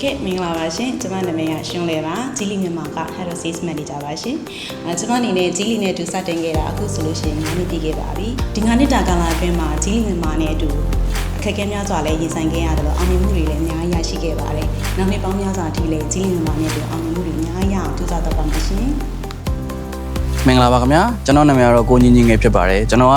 Okay မင်္ဂလာပါရှင်ကျွန်မနာမည်ကရှင်လေပါဂျီလီမြန်မာက Head of Sales Manager ပါရှင်ကျွန်မအနေနဲ့ဂျီလီနဲ့အတူစတင်ခဲ့တာအခုဆိုလို့ရှိရင်9နှစ်ပြည့်ခဲ့ပါပြီဒီ9နှစ်တာကာလအတွင်းမှာဂျီလီမြန်မာနဲ့အတူအခက်အခဲများစွာလည်းရင်ဆိုင်ခဲ့ရတယ်လို့အောင်မြင်မှုတွေလည်းအများကြီးရရှိခဲ့ပါတယ်နောက်နှစ်ပေါင်းများစွာအထိလည်းဂျီလီမြန်မာနဲ့အတူအောင်မြင်မှုတွေအများကြီးရအောင်ကြိုးစားတော့ပါမယ်ရှင်မင်္ဂလာပါခင်ဗျာကျွန်တော်နာမည်ကတော့ကိုညင်းညင်းငယ်ဖြစ်ပါတယ်ကျွန်တော်က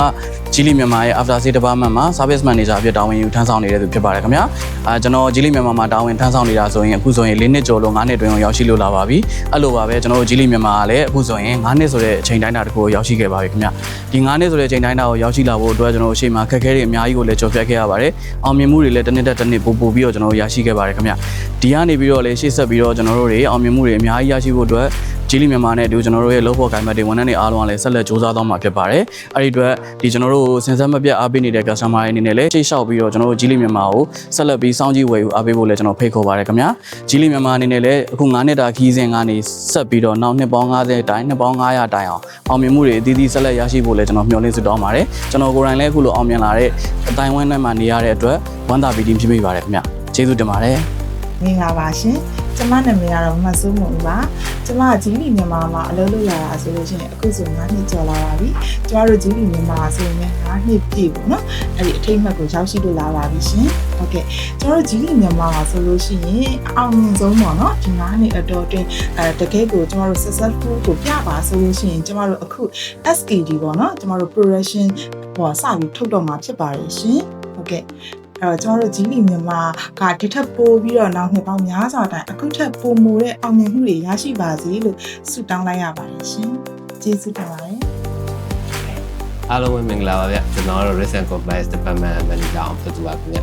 ဂျီလီမြန်မာရဲ့ After Sales Department မှာ Service Manager အဖြစ်တာဝန်ယူထမ်းဆောင်နေတဲ့သူဖြစ်ပါတယ်ခင်ဗျာကျွန်တော်ဂျီလီမြန်မာမှာတာဝန်ထမ်းဆောင်နေတာဆိုရင်အခုဆိုရင်4နှစ်ကျော်လို့9နှစ်တွင်ရောက်ရှိလို့လာပါပြီအဲ့လိုပါပဲကျွန်တော်ဂျီလီမြန်မာကလည်းအခုဆိုရင်9နှစ်ဆိုတဲ့အချိန်တိုင်းတာတစ်ခုကိုရောက်ရှိခဲ့ပါပြီခင်ဗျာဒီ9နှစ်ဆိုတဲ့အချိန်တိုင်းတာကိုရောက်ရှိလာဖို့အတွက်ကျွန်တော်အရှိမခက်ခဲတွေအများကြီးကိုလည်းကြော်ဖြတ်ခဲ့ရပါတယ်အောင်မြင်မှုတွေလည်းတစ်နှစ်တစ်နှစ်ပို့ပြီးတော့ကျွန်တော်ရရှိခဲ့ပါတယ်ခင်ဗျာဒီကနေပြီးတော့လည်းရှေ့ဆက်ပြီးတော့ကျွန်တော်တို့တွေအောင်မြင်မှုတွေအများကြီးရရှိဖို့အတွက်ဂျီလီမြန်မာနဲ့အတူကျွန်တော်တို့ရဲ့လုပ်ဖို့ကိုင်မတ်တွေဝန်ထမ်းတွေအားလုံးကလည်းဆက်လက်စူးစမ်းသွားမှာဖြစ်ပါတယ်အဲ့ဒီအတွက်ဒီကျွန်တော်တို့စင်စက်မပြတ်အားပေးနေတဲ့ customer တွေအနေနဲ့လည်းချိတ်လျှောက်ပြီးတော့ကျွန်တော်တို့ဂျီလီမြန်မာကိုဆက်လက်ပြီးစောင့်ကြည့်ဝယ်ယူအားပေးဖို့လည်းကျွန်တော်ဖိတ်ခေါ်ပါတယ်ခင်ဗျာဂျီလီမြန်မာအနေနဲ့လည်းအခု9နှစ်တာခီးစဉ်ကနေဆက်ပြီးတော့နောက်နှစ်ပေါင်း90တိုင်နှစ်ပေါင်း900တိုင်အောင်မြင်မှုတွေအသီးသီးဆက်လက်ရရှိဖို့လည်းကျွန်တော်မျှော်လင့်ဆုတောင်းပါတယ်ကျွန်တော်ကိုယ်တိုင်လည်းအခုလိုအောင်မြင်လာတဲ့အတိုင်းဝိုင်းထဲမှာနေရတဲ့အတွက်ဝမ်းသာပီတိဖြစ်မိပါတယ်ခင်ဗျာကျေးဇူးတင်ပါတယ်မင်္ဂလာပါရှင်ကျွန်မနာမည်ကတော့မဆုမုံပါကျွန်မဂျီလီမြန်မာမှာအလုပ်လုပ်ရတာဆိုလို့ရှိရင်အခုဆို9နှစ်ကျော်လာပါပြီကျွန်တော်တို့ဂျီလီမြန်မာဆိုရင်9နှစ်ပြည့်ပေါ့နော်အဲ့ဒီအထိတ်အမှတ်ကိုရောက်ရှိလို့လာပါပြီရှင်ဟုတ်ကဲ့ကျွန်တော်တို့ဂျီလီမြန်မာမှာဆိုလို့ရှိရင်အောင်မြင်ဆုံးပေါ့နော်ဒီ9နှစ်အတော်အတွင်းတကယ်ကိုကျွန်တော်တို့ successful ကိုပြပါဆိုလို့ရှိရင်ကျွန်တော်တို့အခု SKD ပေါ့နော်ကျွန်တော်တို့ production ဟောစပြီးထုတ်တော့မှာဖြစ်ပါတယ်ရှင်ဟုတ်ကဲ့ကျွန်တော်တို့ဂျီလီမြန်မာကဒီထက်ပိုပြီးတော့နောက်နှစ်ပေါင်းများစွာတိုင်အခုထက်ပိုမိုတဲ့အောင်မြင်မှုတွေရရှိပါစေလို့ဆုတောင်းလိုက်ရပါတယ်ရှင်ကျေးဇူးတင်ပါတယ်အားလုံးပဲမင်္ဂလာပါဗျကျွန်တော်တို့ Risk and Compliance Department Manager အောင်ဖြစ်သူပါခင်ဗျ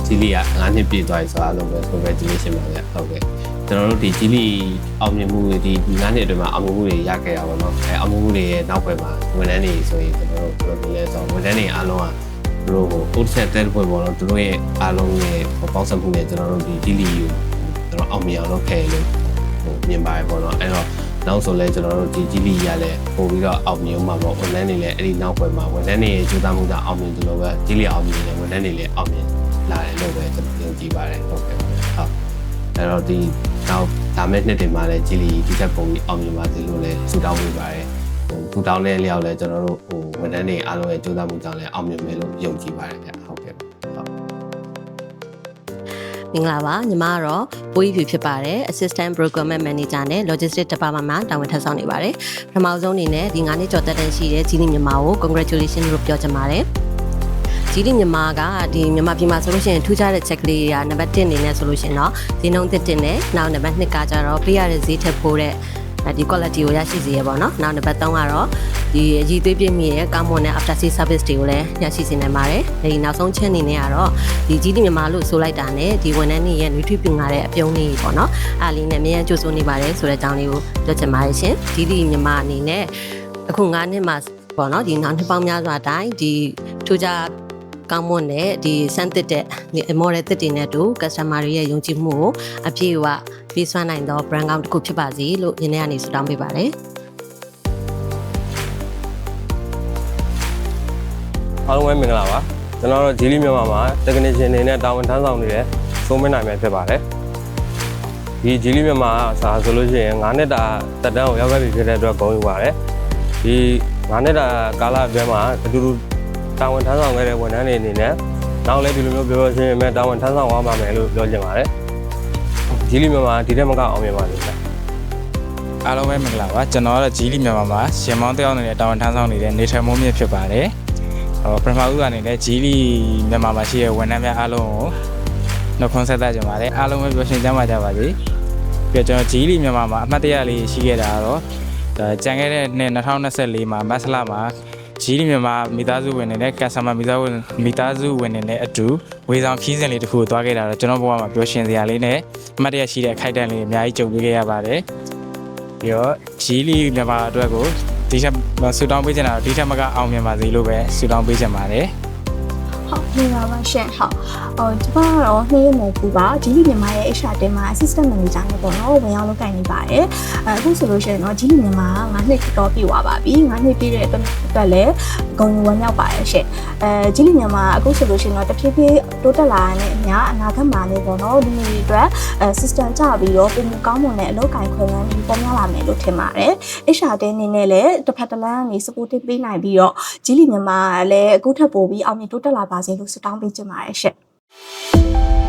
ဂျီလီက9နှစ်ပြည့်သွားပြီဆိုတော့အားလုံးပဲ congratulation ပါဗျဟုတ်ကဲ့ကျွန်တော်တို့ဒီဂျီလီအောင်မြင်မှုတွေဒီ9နှစ်အတွင်းမှာအောင်မြင်မှုတွေရခဲ့တာပေါ့နော်အောင်မြင်မှုတွေရဲ့နောက်ွယ်မှာဝန်ထမ်းတွေဆိုရင်ကျွန်တော်တို့ပြောပြလဲဆိုဝန်ထမ်းတွေအားလုံးကသူတို့ကို set တဲ့ဘက်ပေါ်တော့သူတို့ရဲ့အားလုံးရဲ့ပေါင်းစပ်မှုနဲ့ကျွန်တော်တို့ဒီဒီလီကိုကျွန်တော်အောင်မြင်အောင်လုပ်ခဲ့လို့မြင်ပါတယ်ပေါ့နော်အဲ့တော့နောက်ဆိုလဲကျွန်တော်တို့ဒီဒီလီရလဲပို့ပြီးတော့အောင်မြင်မှာပေါ့ဝန်ထမ်းတွေလည်းအဲ့ဒီနောက်ဘက်မှာဝန်ထမ်းတွေရဲ့ကြိုးစားမှုကြောင့်အောင်မြင်တယ်လို့ပဲဒီလီအောင်မြင်တယ်ဝန်ထမ်းတွေလည်းအောင်မြင်လာတယ်လို့ပဲကျွန်တော်ယုံကြည်ပါတယ်ဟုတ်ကဲ့ဟုတ်အဲ့တော့ဒီနောက်ဒါမဲ့နှစ်တင်မှာလဲဒီလီဒီချက်ပုံပြီးအောင်မြင်ပါစေလို့လဲဆုတောင်းပေးပါတယ်ပူတောင်းတဲ့လျောက်လဲကျွန်တော်တို့ဝန်ထမ်းတွေအားလုံးရဲ့ကြိုးစားမှုကြောင့်လည်းအောင်မြင်မယ်လို့ယုံကြည်ပါတယ်ဗျဟုတ်ကဲ့ဟုတ်မင်္ဂလာပါညီမကတော့ပိုးကြီးဖြစ်ပါတယ် Assistant Procurement Manager နဲ့ Logistics Department မှာတာဝန်ထမ်းဆောင်နေပါတယ်ပထမဆုံးအနေနဲ့ဒီ9နှစ်ကျော်တက်တန်းရှိတဲ့ဂျီလီမြန်မာကို Congratulation လို့ပြောချင်ပါတယ်ဂျီလီမြန်မာကဒီမြန်မာပြည်မှာဆိုလို့ရှိရင်ထူးခြားတဲ့ချက်ကလေးကနံပါတ်1အနေနဲ့ဆိုလို့ရှိရင်တော့ဈေးနှုန်းသစ်တင်နဲ့နောက်နံပါတ်2ကကြတော့ပေးရတဲ့ဈေးထက်ပိုတဲ့ဒီ quality ကိုရရှိစေရပါတော့။နောက်နံပါတ်3ကတော့ဒီအကြီးသွေးပြည့်မြင့်ရဲ့ကောင်းမွန်တဲ့ after sales service တွေကိုလည်းရရှိစေနိုင်ပါတယ်။ဒီနောက်ဆုံးချက်အနေနဲ့ကတော့ဒီဂျီလီမြန်မာလို့ဆိုလိုက်တာနဲ့ဒီဝန်ထမ်းတွေရဲ့ nutrient ပြင်လာတဲ့အပြုံးလေးပေါ့နော်။အားလေးနဲ့အများကြီးကြိုးစိုးနေပါတယ်ဆိုတဲ့အကြောင်းလေးကိုပြောချင်ပါတယ်ရှင်။ဂျီလီမြန်မာအနေနဲ့အခု9နှစ်မှာပေါ့နော်ဒီနောက်နှစ်ပေါင်းများစွာတိုင်းဒီထူးခြားကောင်းမွန်တဲ့ဒီစမ်းသစ်တဲ့ model သစ်တွေနဲ့တူ customer တွေရဲ့ယုံကြည်မှုကိုအပြည့်အဝပေးစွမ်းနိုင်သော brand ကောင်းတစ်ခုဖြစ်ပါစေလို့ညီနေ့ကနေဆုတောင်းပေးပါတယ်အားလုံးပဲမင်္ဂလာပါကျွန်တော်တို့ဂျီလီမြန်မာမှာ technician အနေနဲ့တာဝန်ထမ်းဆောင်နေတဲ့စိုးမင်းနိုင်ပဲဖြစ်ပါတယ်ဒီဂျီလီမြန်မာဆိုလို့ရှိရင်9နှစ်တာတက်တန်းကိုရောက်ခဲ့ပြီဖြစ်တဲ့အတွက်ဂုဏ်ယူပါတယ်ဒီ9နှစ်တာကာလအတွင်းမှာအတူတူတာဝန်ထမ်းဆောင်ခဲ့တဲ့ဝန်ထမ်းတွေအနေနဲ့နောက်လည်းဒီလိုမျိုးပြောရှင်းမဲ့တာဝန်ထမ်းဆောင်သွားမှာမယ်လို့ပြောချင်ပါတယ်ဂျီလီမြန်မာဒီတက်မကအောင်မြင်ပါလိမ့်မယ်အားလုံးပဲမင်္ဂလာပါကျွန်တော်ကတော့ဂျီလီမြန်မာမှာရှင်မောင်းတယောက်အနေနဲ့တာဝန်ထမ်းဆောင်နေတဲ့နေထိုင်မိုးမြင့်ဖြစ်ပါတယ်ပထမဦးကနေလည်းဂျီလီမြန်မာမှာရှိတဲ့ဝန်ထမ်းများအားလုံးကိုနှုတ်ခွန်းဆက်သကြပါတယ်အားလုံးပဲပြောရှင်းကြပါကြပါစေပြီးတော့ကျွန်တော်ဂျီလီမြန်မာမှာအမှတ်တရလေးရှိခဲ့တာကတော့ကြံခဲ့တဲ့နှစ်2024မှာမတ်လမှာဂျီလီမြန်မာမိသားစုဝင်တွေနဲ့ customer မိသားစုဝင်တွေနဲ့အတူဝေဆောင်ခီးစဉ်လေးတစ်ခုကိုသွားခဲ့တာတော့ကျွန်တော်ဘဝမှာပြောရှင်းစရာလေးနဲ့အမှတ်တရရှိတဲ့အခိုက်အတန့်လေးအများကြီးကြုံတွေ့ခဲ့ရပါတယ်ပြီးတော့ဂျီလီမြန်မာအတွက်ကိုဒီချက်ဆူတောင်းပေးချင်တာဒီချက်မကအောင်မြင်ပါစေလို့ပဲဆူတောင်းပေးချင်ပါတယ်ဟုတ်ကဲ့ပါရှင်ဟုတ်ကျွန်မကတော့နှေးမို့ပူပါဂျီလီမြန်မာရဲ့ HR တင်မှာ Assistant Manager နဲ့ပေါ့နော်ဝင်ရောက်လုပ်ကိုင်နေပါတယ်အခုဆိုလို့ရှိရင်တော့ဂျီလီမြန်မာ9နှစ်တော့ပြည့်သွားပါပြီ9နှစ်ပြည့်တဲ့အတွက်လည်းဂုဏ်ယူဝမ်းမြောက်ပါတယ်ရှင်ဂျီလီမြန်မာအခုဆိုလို့ရှိရင်တော့တဖြည်းဖြည်းတိုးတက်လာတဲ့ ခင်ဗျာအနာဂတ်မှာလည်းပေါ့နော်လူတွေအတွက်system ကြပြီးတော့ပုံမကောင်းမွန်တဲ့အလုပ်ကိုင်ခွင့်လမ်းပြီးပေါ်များလာမယ်လို့ထင်ပါတယ် HR တဲ့အနေနဲ့လည်းတစ်ဖက်တစ်လမ်းကနေ supporting ပေးနိုင်ပြီးတော့ကြီးလီမြန်မာလည်းအခုထပ်ပို့ပြီးအောင်မြင်တိုးတက်လာပါစေလို့ဆုတောင်းပေးချင်ပါတယ်ရှင့်